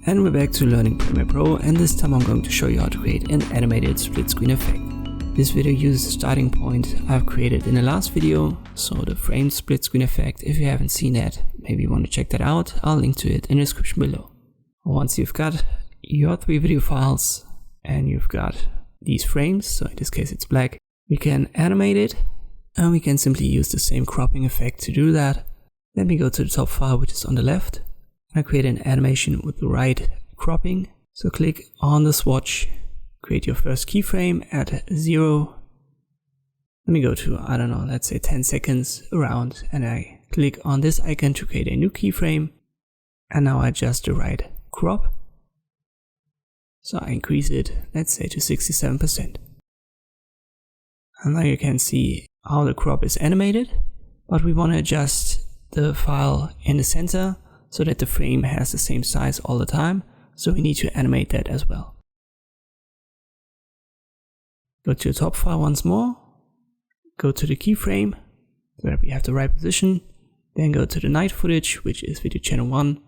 And we're back to learning Premiere Pro, and this time I'm going to show you how to create an animated split screen effect. This video uses the starting point I've created in the last video, so the frame split screen effect. If you haven't seen that, maybe you want to check that out, I'll link to it in the description below. Once you've got your 3 video files and you've got these frames, so in this case it's black, we can animate it, and we can simply use the same cropping effect to do that. Let me go to the top file, which is on the left. I create an animation with the right cropping. So click on the swatch, create your first keyframe at 0. Let me go to, I don't know, let's say 10 seconds around, and I click on this icon to create a new keyframe. And now I adjust the right crop. So I increase it, let's say to 67%. And now you can see how the crop is animated, but we want to adjust the file in the center so that the frame has the same size all the time, so we need to animate that as well. Go to your top file once more, go to the keyframe, so that we have the right position, then go to the night footage, which is video channel 1.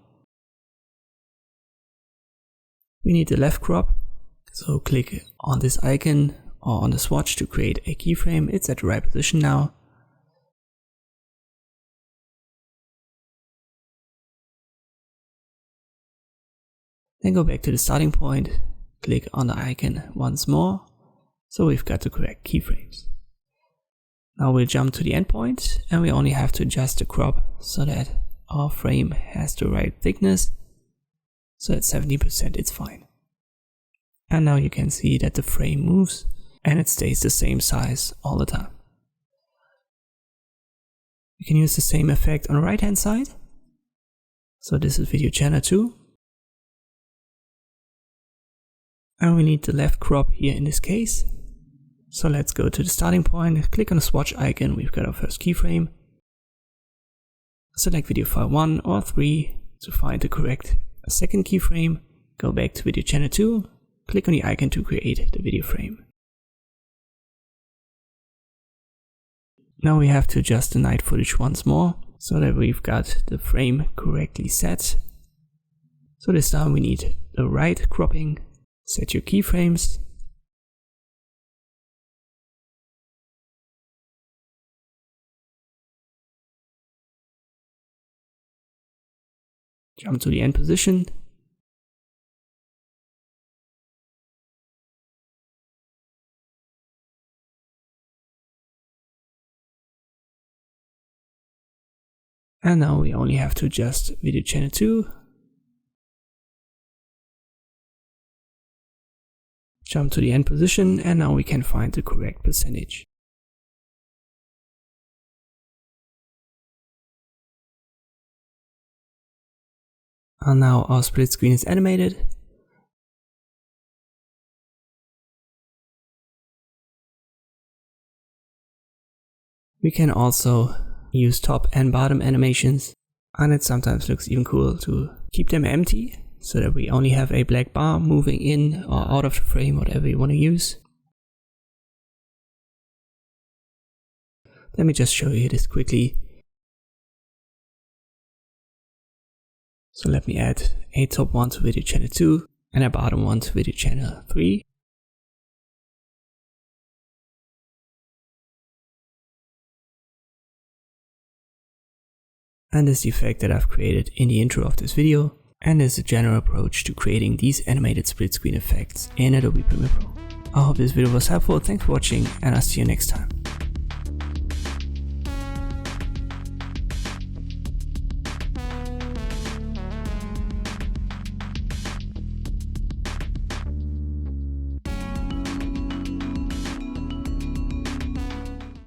We need the left crop, so click on this icon or on the swatch to create a keyframe. It's at the right position now. Then go back to the starting point, click on the icon once more, so we've got the correct keyframes. Now we'll jump to the endpoint, and we only have to adjust the crop so that our frame has the right thickness. So at 70% it's fine. And now you can see that the frame moves and it stays the same size all the time. You can use the same effect on the right hand side. So this is video channel 2. And we need the left crop here in this case. So let's go to the starting point, click on the swatch icon, we've got our first keyframe. Select video file 1 or 3 to find the correct second keyframe. Go back to video channel 2, click on the icon to create the video frame. Now we have to adjust the night footage once more so that we've got the frame correctly set. So this time we need the right cropping. Set your keyframes. Jump to the end position. And now we only have to adjust video channel 2. Jump to the end position, and now we can find the correct percentage. And now our split screen is animated. We can also use top and bottom animations, and it sometimes looks even cool to keep them empty, so that we only have a black bar moving in or out of the frame, whatever you want to use. Let me just show you this quickly. So let me add a top one to video channel 2 and a bottom one to video channel 3. And this is the effect that I've created in the intro of this video. And this is a general approach to creating these animated split screen effects in Adobe Premiere Pro. I hope this video was helpful, thanks for watching, and I'll see you next time.